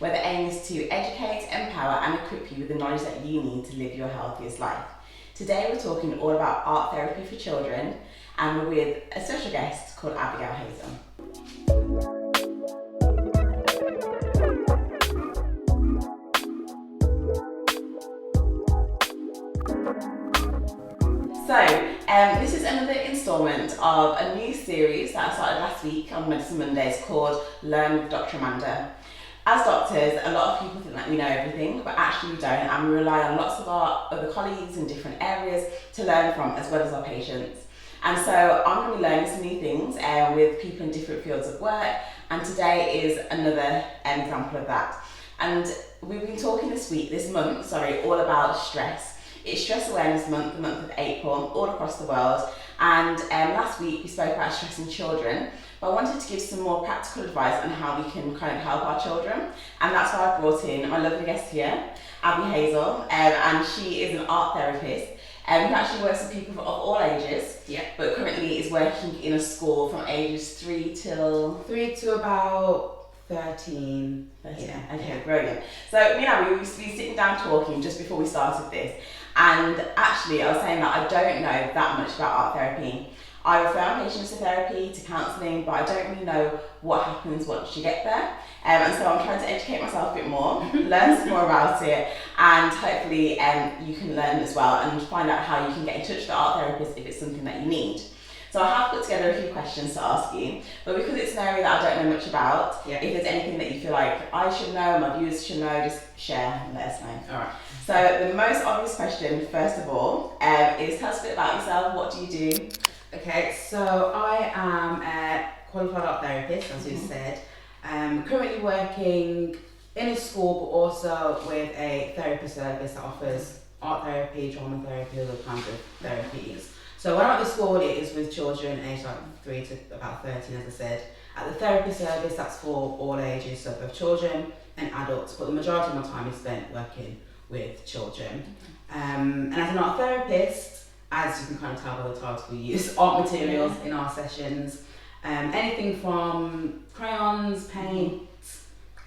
where the aim is to educate, empower and equip you with the knowledge that you need to live your healthiest life. Today we're talking all about art therapy for children, and we're with a special guest called Abigail Hazel. So, this is another instalment of a new series that I started last week on Medicine Mondays called Learn with Dr. Amanda. As doctors, a lot of people think that we know everything, but actually we don't, and we rely on lots of our other colleagues in different areas to learn from, as well as our patients. And so I'm going to be learning some new things with people in different fields of work, and today is another example of that. And we've been talking this month, all about stress. It's Stress Awareness Month, the month of April, all across the world. And last week we spoke about stress in children, but I wanted to give some more practical advice on how we can kind of help our children. And that's why I brought in my lovely guest here, Abby Hazel, and she is an art therapist who actually works with people of all ages, but currently is working in a school from ages 3 to about 13. Yeah. Okay, brilliant. So me and Abby, we've been sitting down talking just before we started this, and actually I was saying that I don't know that much about art therapy. I refer my patients to therapy, to counselling, but I don't really know what happens once you get there. And so I'm trying to educate myself a bit more, learn some more about it, and hopefully you can learn as well and find out how you can get in touch with the art therapist if it's something that you need. So I have put together a few questions to ask you, but because it's an area that I don't know much about, if there's anything that you feel like I should know, my viewers should know, just share and let us know. Alright. So the most obvious question, first of all, is tell us a bit about yourself. What do you do? Okay, so I am a qualified art therapist, as you said. Currently working in a school, but also with a therapy service that offers art therapy, drama therapy, other kinds of therapies. So when I'm at the school, it is with children aged like 3 to about 13, as I said. At the therapy service, that's for all ages, so both children and adults, but the majority of my time is spent working with children. And as an art therapist, as you can kind of tell by the title, we use art materials in our sessions. Anything from crayons, paint,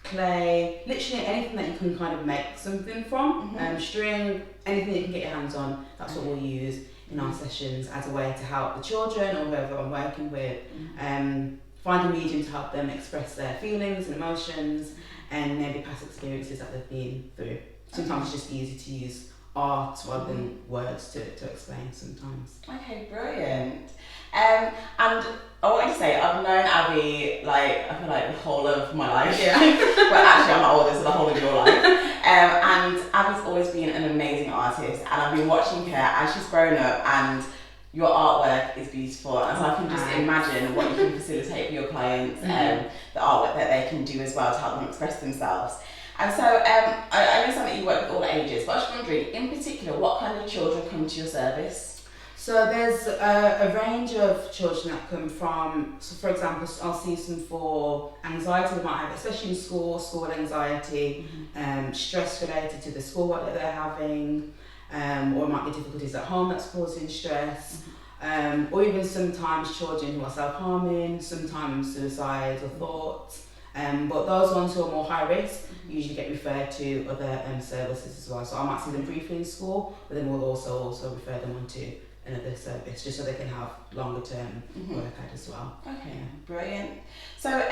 clay, literally anything that you can kind of make something from, string, anything that you can get your hands on, that's what we'll use in our sessions as a way to help the children or whoever I'm working with find a medium to help them express their feelings and emotions and maybe past experiences that they've been through. Sometimes it's just easy to use art rather than words to explain sometimes. Okay, brilliant. And I wanted to say, I've known Abby I feel like the whole of my life. Yeah. Well, actually I'm not older, so the whole of your life. And Abby's always been an amazing artist, and I've been watching her as she's grown up, and your artwork is beautiful, and so I can just imagine what you can facilitate for your clients, the artwork that they can do as well to help them express themselves. And so I understand that you work with all ages, but I was just wondering, in particular, what kind of children come to your service? So there's a range of children that come from, so for example, I'll see some for anxiety they might have, especially in school anxiety, stress related to the schoolwork that they're having, or it might be difficulties at home that's causing stress, or even sometimes children who are self-harming, sometimes suicide or thoughts. But those ones who are more high risk usually get referred to other services as well. So I might see them briefly in school, but then we'll also refer them on to another service just so they can have longer term work out as well. Okay, brilliant. So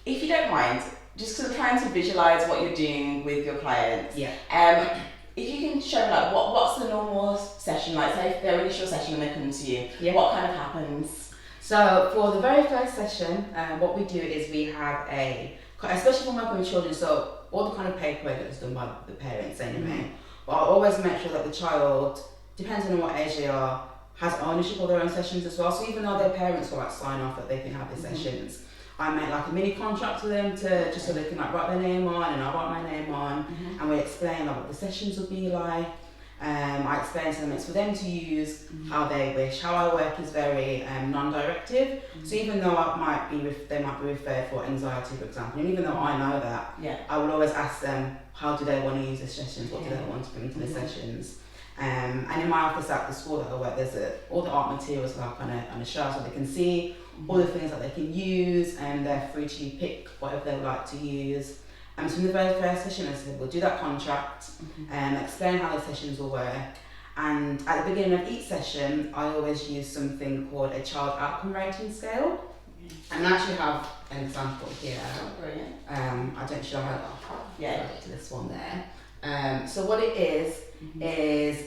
if you don't mind, just because I'm trying to visualise what you're doing with your clients, if you can show me what's the normal session like, say if their initial session when they come to you, what kind of happens? So for the very first session, what we do is we have especially when working with children, so all the kind of paperwork that's done by the parents anyway, but I'll always make sure that the child, depending on what age they are, has ownership of their own sessions as well. So even though their parents will sign off that they can have their sessions, I make a mini contract with them just so they can write their name on, and I write my name on, and we explain what the sessions will be like. I explain to them it's for them to use how they wish. How I work is very non-directive. So even though they might be referred for anxiety, for example, and even though I know that, I would always ask them how do they want to use the sessions, what do they want to bring to the sessions. And in my office at the school that I work, there's all the art materials are kind of on a shelf so they can see all the things that they can use, and they're free to pick whatever they would like to use. So in the very first session, as I said, we'll do that contract and explain how the sessions will work. And at the beginning of each session, I always use something called a child outcome rating scale. And I actually have an example here. Oh, brilliant. I don't show how Yeah. to this one there. So what it is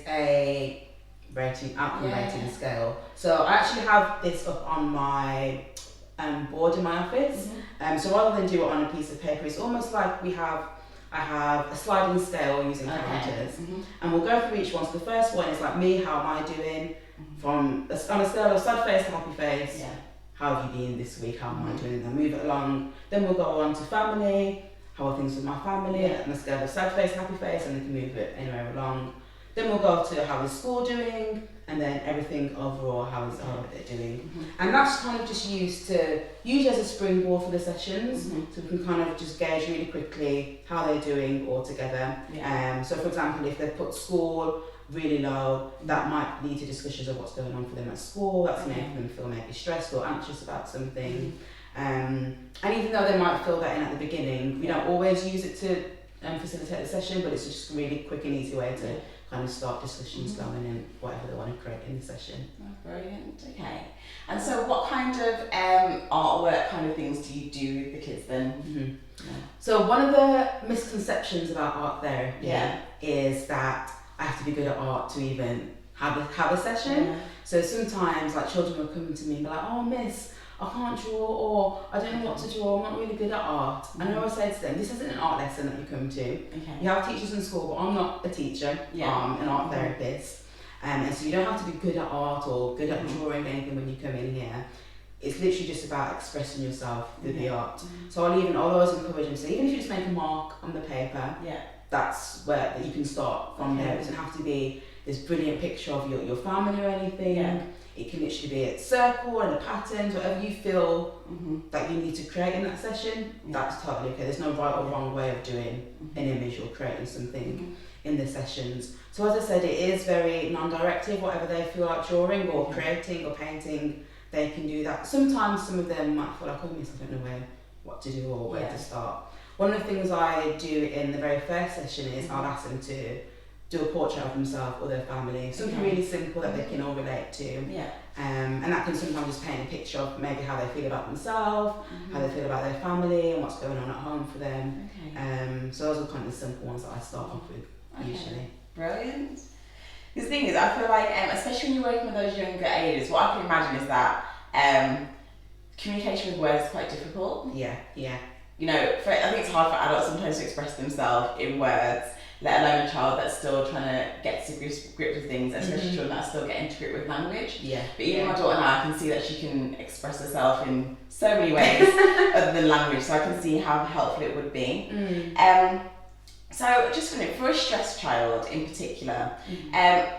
a outcome rating scale. So I actually have this up on my board in my office. So rather than do it on a piece of paper, it's almost like I have a sliding scale using counters, and we'll go through each one. So the first one is like me, how am I doing? On a scale of sad face to happy face, how have you been this week? How am I doing? And then move it along. Then we'll go on to family. How are things with my family? And a scale of sad face, happy face, and then can move it anywhere along. Then we'll go to how is school doing, and then everything overall, how are they doing. And that's kind of just used as a springboard for the sessions, so we can kind of just gauge really quickly how they're doing all together. So for example, if they've put school really low, that might lead to discussions of what's going on for them at school. That's making them feel maybe stressed or anxious about something. And even though they might fill that in at the beginning, we don't always use it to facilitate the session, but it's just a really quick and easy way to kind of start discussions going in whatever they want to create in the session. Oh, brilliant. Okay. And so what kind of artwork kind of things do you do with the kids then? So one of the misconceptions about art therapy is that I have to be good at art to even have a session. So sometimes like children will come to me and be like, oh miss, I can't draw, or I don't know what to draw, I'm not really good at art. And I always say to them, this isn't an art lesson that you come to. You have teachers in school, but I'm not a teacher, I'm an art therapist. And so you don't have to be good at art or good at drawing anything when you come in here. It's literally just about expressing yourself through the art. So I'll always encourage them to say, even if you just make a mark on the paper, that's where you can start from there. It doesn't have to be this brilliant picture of your family or anything. It can literally be a circle and the patterns, whatever you feel that you need to create in that session, that's totally okay. There's no right or wrong way of doing an image or creating something in the sessions. So as I said, it is very non-directive, whatever they feel like drawing or creating or painting, they can do that. Sometimes some of them might feel like, oh miss, I don't know what to do or where to start. One of the things I do in the very first session is I'll ask them to do a portrait of themselves or their family, something really simple that they can all relate to. And that can sometimes just paint a picture of maybe how they feel about themselves, how they feel about their family and what's going on at home for them. So those are kind of the simple ones that I start off with usually. Brilliant. The thing is, I feel like, especially when you're working with those younger ages, what I can imagine is that communication with words is quite difficult. You know, I think it's hard for adults sometimes to express themselves in words, let alone a child that's still trying to get to grip with things, especially children that are still getting to grip with language. But even my daughter now, I can see that she can express herself in so many ways other than language, so I can see how helpful it would be. So just for a stressed child in particular,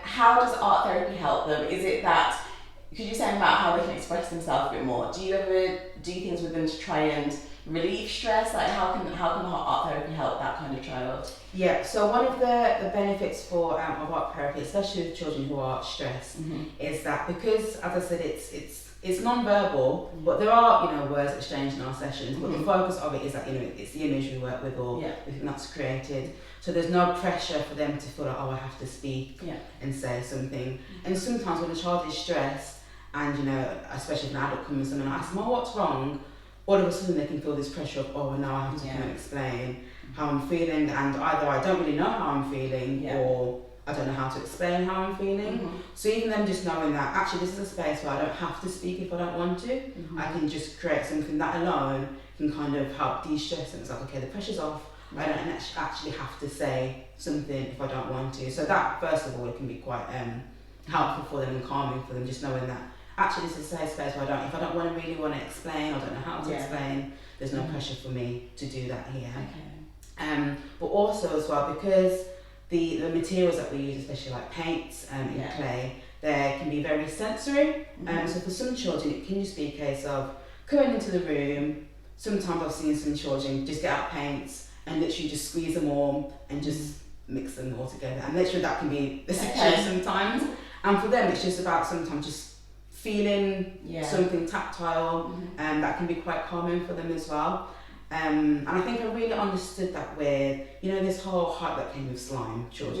how does art therapy help them? Is it that, could you say about how they can express themselves a bit more? Do you ever do things with them to try and relieve stress? Like how can art therapy help that kind of child? So one of the benefits of art therapy, especially with children who are stressed, is that because, as I said, it's non-verbal, but there are words exchanged in our sessions. But the focus of it is that it's the image we work with or everything that's created. So there's no pressure for them to feel like, oh, I have to speak and say something. And sometimes when a child is stressed, and especially if an adult comes in and asks them, oh, what's wrong? All of a sudden they can feel this pressure of, oh, now I have to come and explain how I'm feeling, and either I don't really know how I'm feeling or I don't know how to explain how I'm feeling. So even them just knowing that actually this is a space where I don't have to speak if I don't want to, I can just create something that alone can kind of help de-stress, and it's like, okay, the pressure's off, I don't actually have to say something if I don't want to. So that, first of all, it can be quite helpful for them and calming for them, just knowing that actually this is a safe space where if I don't really want to explain, I don't know how to explain, there's no pressure for me to do that here. But also as well, because the materials that we use, especially like paints and clay, they can be very sensory. So for some children, it can just be a case of coming into the room. Sometimes I've seen some children just get out paints and literally just squeeze them all and just mix them all together. And literally that can be the situation sometimes. And for them, it's just about sometimes just feeling something tactile, and that can be quite common for them as well. And I think I really understood that with, you know, this whole hype that came with slime, children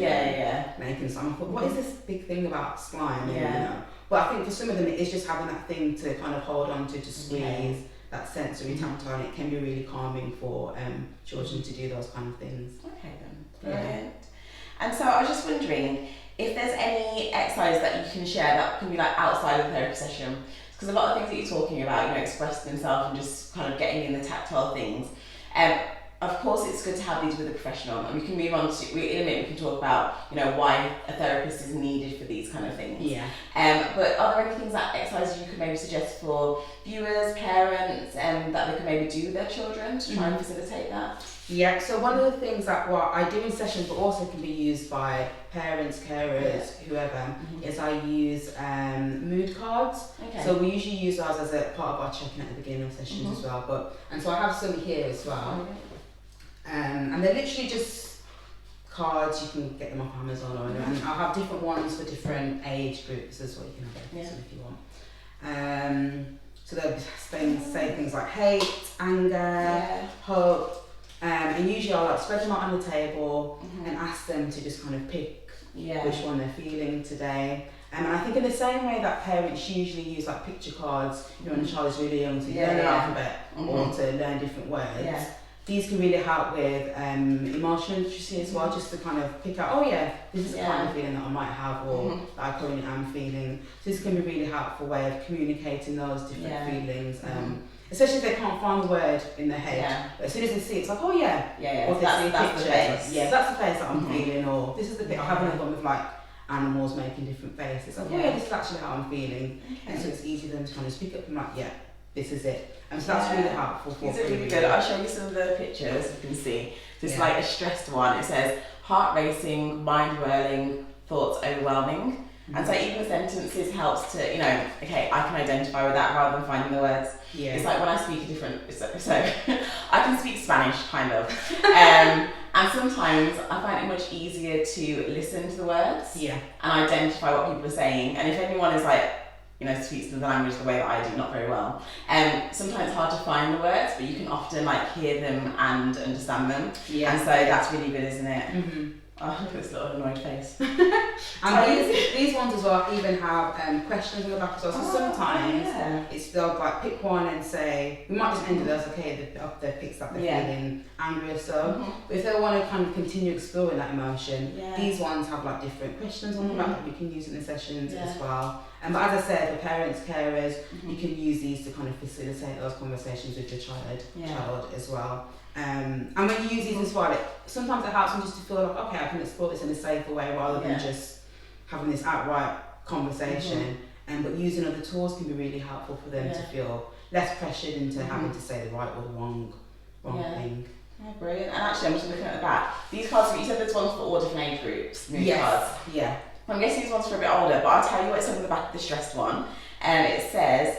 making slime. I thought, what is this big thing about slime? And, you know, but I think for some of them it is just having that thing to kind of hold on to squeeze, that sensory tactile, and it can be really calming for children to do those kind of things. Okay then, brilliant. And so I was just wondering if there's any exercise that you can share that can be like outside of the therapy session, because a lot of things that you're talking about, you know, expressing themselves and just kind of getting in the tactile things. Of course, it's good to have these with a professional, and we can move on to, in a minute we can talk about, you know, why a therapist is needed for these kind of things. But are there any things that exercises you could maybe suggest for viewers, parents, that they can maybe do with their children to try and facilitate that? Yeah, so one of the things that what I do in sessions but also can be used by parents, carers, whoever, is I use mood cards. So we usually use those as a part of our check-in at the beginning of sessions as well. And so I have some here as well. And they're literally just cards, you can get them off Amazon or whatever. And I'll have different ones for different age groups as well, you can have if you want. So they'll say things like hate, anger, hope. And usually I'll like spread them out on the table and ask them to just kind of pick which one they're feeling today. And I think in the same way that parents usually use like picture cards, you know, when a child is really young to learn the alphabet or to learn different words, these can really help with emotional literacy as well, just to kind of pick out, oh yeah, this is the kind of feeling that I might have or that I currently am feeling. So this can be a really helpful way of communicating those different feelings. Especially if they can't find the word in their head. But as soon as they see it, it's like, oh yeah. Or if they see a picture, that's the face that I'm feeling, or this is the bit I have another one with like animals making different faces. Like, oh yeah, this is actually how I'm feeling. And so it's easy for them to kind of speak up and like, yeah, this is it. And so that's really helpful for These are really good. I'll show you some of the pictures you can see. This is like a stressed one. It says heart racing, mind whirling, thoughts overwhelming. And so even the sentences helps to, you know, okay, I can identify with that rather than finding the words. It's like when I speak a different, so I can speak Spanish, kind of. And sometimes I find it much easier to listen to the words and identify what people are saying. And if anyone is like, you know, speaks the language the way that I do, not very well, sometimes it's hard to find the words, but you can often like hear them and understand them. And so that's really good, isn't it? Oh, look at this little annoyed face. And these ones as well even have questions on the back as well. So sometimes it's they'll like pick one and say, we might just end with those, okay, they've picked up, they're feeling angry or so. But if they want to kind of continue exploring that emotion, these ones have like different questions on the back that we can use in the sessions as well. But as I said, for parents, carers, you can use these to kind of facilitate those conversations with your child as well. And when you use these as well, sometimes it helps them just to feel like, okay, I can explore this in a safer way rather than just having this outright conversation. But using other tools can be really helpful for them to feel less pressured into having to say the right or the wrong thing. Oh, brilliant. And actually, I'm just looking at the back. These cards, you said there's ones for all different age groups. Cards. I'm guessing these ones for a bit older, but I'll tell you what's on the back of the stressed one. It says,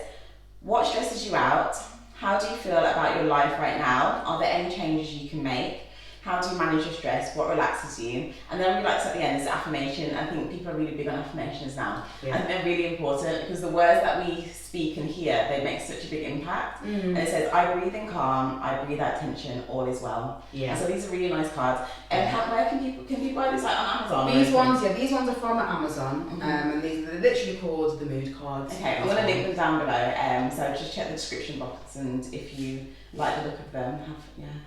what stresses you out? How do you feel about your life right now? Are there any changes you can make? How do you manage your stress? What relaxes you? And then we like to at the end is affirmation. I think people are really big on affirmations now. I think they're really important because the words that we speak and hear, they make such a big impact. And it says, I breathe in calm, I breathe out tension, all is well. And so these are really nice cards. And where can you buy these, like on Amazon? These ones are from Amazon. And they're literally called the mood cards. Okay, I'm going to link them down below. So just check the description box, and if you like the look of them,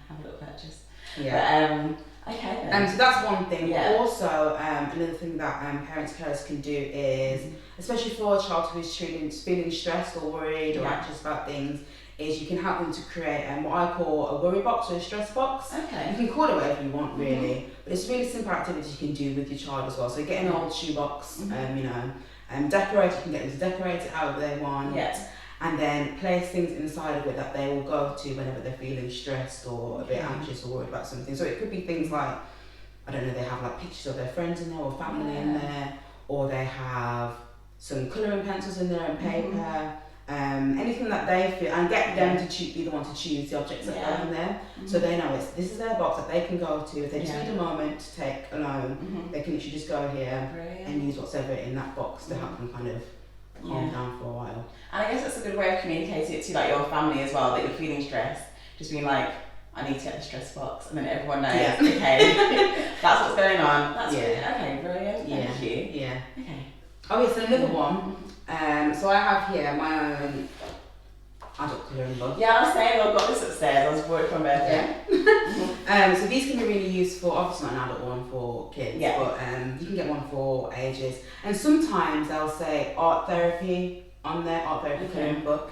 have a little purchase. Okay then. So that's one thing. But also another thing that parents, carers can do is, especially for a child who's feeling stressed or worried or anxious about things, is you can help them to create what I call a worry box or a stress box. You can call it whatever you want really, but it's a really simple activity you can do with your child as well. So get an old shoebox, decorate it, you can get them to decorate it however they want. And then place things inside of it that they will go to whenever they're feeling stressed or a bit anxious or worried about something. So it could be things like, I don't know, they have like pictures of their friends in there or family in there, or they have some colouring pencils in there and paper, anything that they feel, and get them to be the one to choose the objects that go in there. So they know this is their box that they can go to. If they just need a moment to take alone, they can literally just go here and use whatever in that box to help them kind of calm down for a while. And I guess that's a good way of communicating it to like your family as well, that you're feeling stressed. Just being like, I need to get the stress box, and then everyone knows, okay, that's what's going on. That's really, okay, brilliant, thank you. Yeah. Okay. Oh yes, another one. So I have here my own adult colouring book. Yeah, I was saying I've got this upstairs. I was worried for my birthday. So these can be really useful. Obviously not an adult one for kids, but you can get one for ages. And sometimes they'll say art therapy on their art therapy colouring book.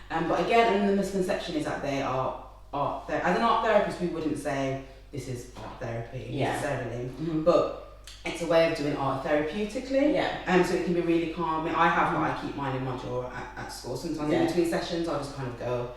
But again, the misconception is that they are art therapy. As an art therapist, we wouldn't say this is art therapy necessarily, but it's a way of doing art therapeutically. So it can be really calming. I have I keep mine in my drawer at school. Sometimes in between sessions, I'll just kind of go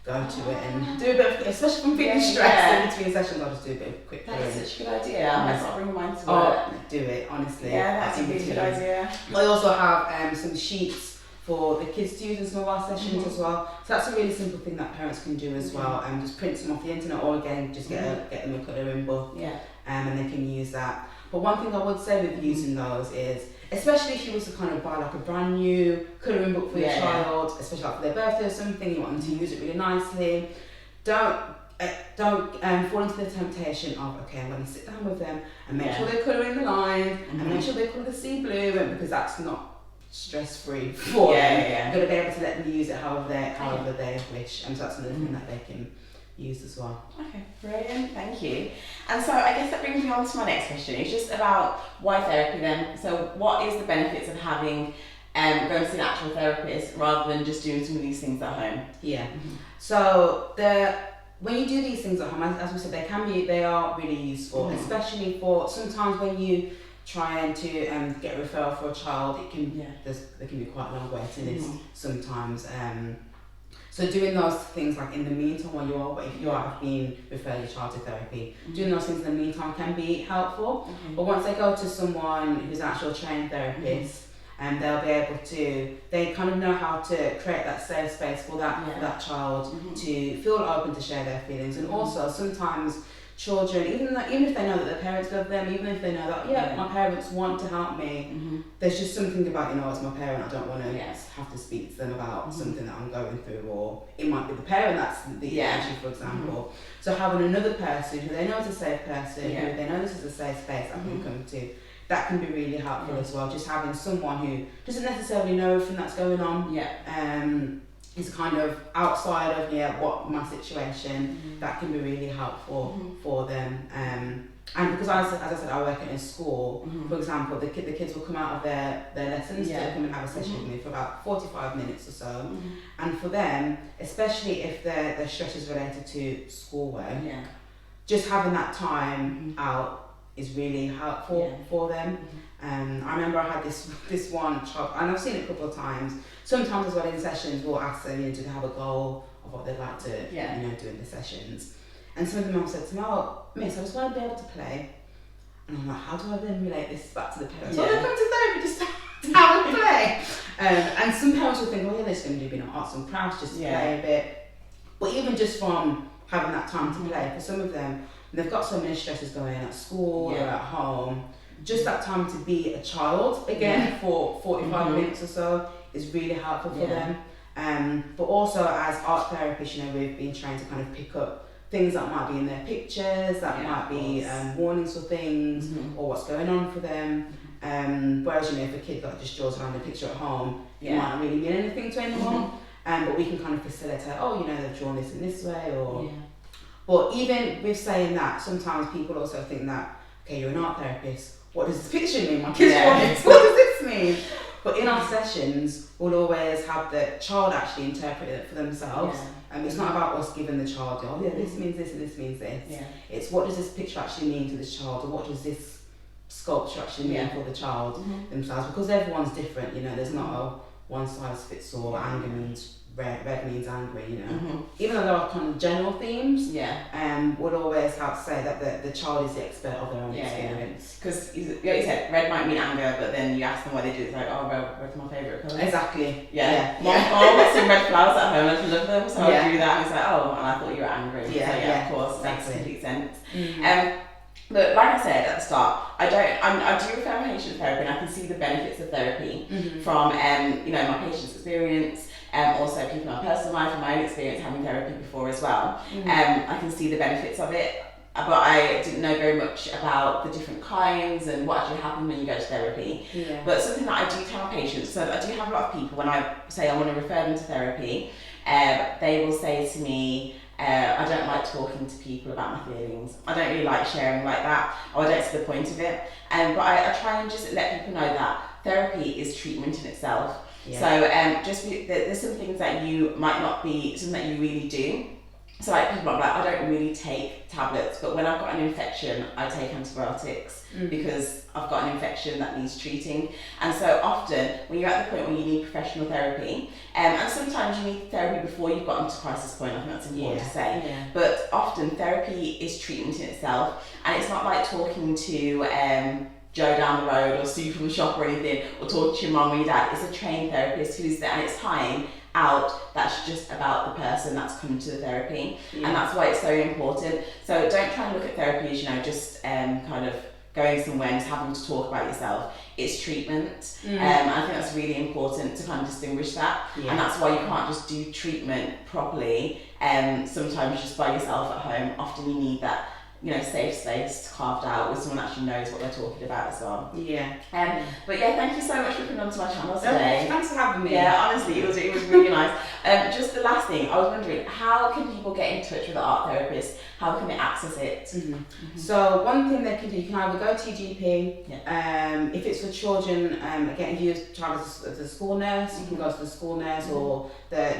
to it and do a bit of, especially if I'm feeling stressed in between sessions, I'll just do a bit of quick That's such a good idea. I might start bringing mine to work. Do it, honestly. Yeah, that's a really good idea. I also have some sheets for the kids to use in some of our sessions as well. So that's a really simple thing that parents can do as well. Just print them off the internet, or again, just get them a colouring book. And they can use that. But one thing I would say with using those is, especially if you was to kind of buy like a brand new colouring book for your child, especially like for their birthday or something, you want them to use it really nicely, don't fall into the temptation of, okay, I'm going to sit down with them and make sure they're colouring the lines and make sure they colour the sea blue, because that's not stress-free for them. You've got to be able to let them use it however they wish, and so that's another thing that they can use as well. Okay, brilliant, thank you. And so I guess that brings me on to my next question. It's just about why therapy then? So what is the benefits of having going to see an actual therapist rather than just doing some of these things at home? So when you do these things at home, as we said, they are really useful, especially for sometimes when you trying to get a referral for a child, there can be quite a long waiting list sometimes. So doing those things like in the meantime while if you are being referred your child to therapy, doing those things in the meantime can be helpful. But once they go to someone who's an actual trained therapist, and they'll be able to, they kind of know how to create that safe space for that child to feel open to share their feelings. And also sometimes children, even if they know that their parents love them, even if they know that my parents want to help me, there's just something about, as my parent, I don't want to have to speak to them about something that I'm going through, or it might be the parent that's the issue, for example. So having another person who they know is a safe person, who they know this is a safe space that can come to, that can be really helpful as well. Just having someone who doesn't necessarily know everything that's going on, is kind of outside of what my situation, that can be really helpful for them. And because as I said, I work in a school, for example, the kids will come out of their lessons to come and have a session with me for about 45 minutes or so. And for them, especially if their stress is related to schoolwork, just having that time out is really helpful for them. I remember I had this one child, and I've seen it a couple of times. Sometimes as well in sessions, we'll ask them, do they have a goal of what they'd like to, do in the sessions. And some of them have said to me, oh, miss, I just want to be able to play. And I'm like, how do I then relate this back to the parents? Well, they come to therapy just to have a play. And some parents will think, oh yeah, they're just going to do arts and crafts, just to play a bit. But even just from having that time to play, for some of them, they've got so many stresses going at school or at home, just that time to be a child again for 45 minutes or so is really helpful for them. But also as art therapists, we've been trying to kind of pick up things that might be in their pictures, that might be warnings for things, or what's going on for them. Whereas, if a kid just draws around a picture at home, it might not really mean anything to anyone. But we can kind of facilitate, they've drawn this in this way, or... But even with saying that, sometimes people also think that, okay, you're an art therapist, what does this picture mean? My kids draw this, what does this mean? But in our sessions, we'll always have the child actually interpret it for themselves. And it's not about us giving the child, this means this and this means this. It's what does this picture actually mean to this child, or what does this sculpture actually mean for the child themselves? Because everyone's different, there's not a one size fits all. Anger means red means angry, Even though there are kind of general themes, would always have to say that the child is the expert of their own experience. Because you said, red might mean anger, but then you ask them why they do it, it's like, red's my favourite colour. Exactly. Mom got some red flowers at home and I love them, so I do that, and it's like, and I thought you were angry. Of course, exactly. Makes complete sense. But like I said at the start, I do refer my patients to therapy, and I can see the benefits of therapy from my patient's experience. Also people in my personal life and my own experience having therapy before as well. I can see the benefits of it, but I didn't know very much about the different kinds and what actually happens when you go to therapy. But something that I do tell my patients, so I do have a lot of people when I say I want to refer them to therapy, they will say to me, I don't like talking to people about my feelings. I don't really like sharing like that, or I don't see the point of it. But I try and just let people know that therapy is treatment in itself. So there's some things that you might not be, something that you really do. So like people are like, I don't really take tablets, but when I've got an infection, I take antibiotics because I've got an infection that needs treating. And so often, when you're at the point where you need professional therapy, and sometimes you need therapy before you've gotten to crisis point, I think that's important to say, but often therapy is treatment in itself, and it's not like talking to Joe down the road or Sue from the shop or anything, or talk to your mum or your dad. It's a trained therapist who's there, and it's time out that's just about the person that's coming to the therapy, and that's why it's so important. So don't try and look at therapy as, you know, just kind of going somewhere and just having to talk about yourself. It's treatment. I think that's really important to kind of distinguish that, and that's why you can't just do treatment properly sometimes just by yourself at home. Often you need that, you know, safe space carved out with someone that actually knows what they're talking about as well. But yeah, thank you so much for coming onto my channel today. Thanks for having me. Yeah, honestly, it was really nice. Just the last thing, I was wondering, how can people get in touch with the art therapist? How can they access it? So one thing they can do, you can either go to your GP, if it's for children, again, if your child is a school nurse, you can go to the school nurse, or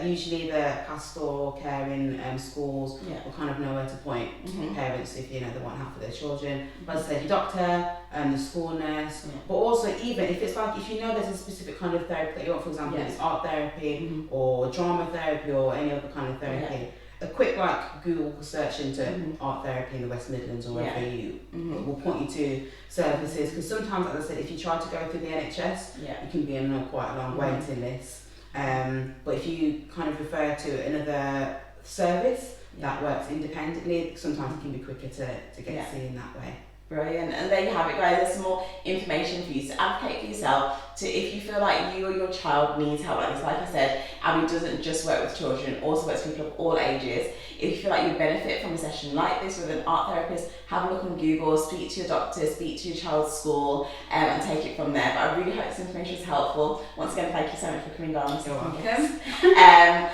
usually the pastoral care in schools will kind of know where to point parents if, you know, they want help for their children. But as I said, your doctor, the school nurse, but also even if it's like, if you know there's a specific kind of therapy that you want, for example, it's art therapy or drama therapy or any other kind of therapy, a quick like Google search into art therapy in the West Midlands or wherever you will point you to services, because sometimes, as I said, if you try to go through the NHS, you can be in quite a long waiting list. But if you kind of refer to another service that works independently, sometimes it can be quicker to get seen that way. Brilliant. And there you have it, guys. There's some more information for you to advocate for yourself. To if you feel like you or your child needs help like this, like I said, Abby doesn't just work with children, it also works with people of all ages. If you feel like you benefit from a session like this with an art therapist, have a look on Google, speak to your doctor, speak to your child's school, and take it from there. But I really hope this information is helpful. Once again, thank you so much for coming on. You're welcome. And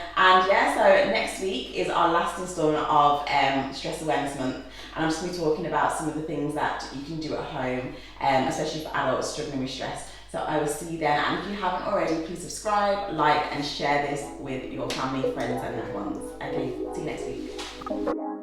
yeah, so next week is our last instalment of Stress Awareness Month. And I'm just going to be talking about some of the things that you can do at home, especially for adults struggling with stress. So I will see you then. And if you haven't already, please subscribe, like, and share this with your family, friends, and loved ones. Okay, see you next week.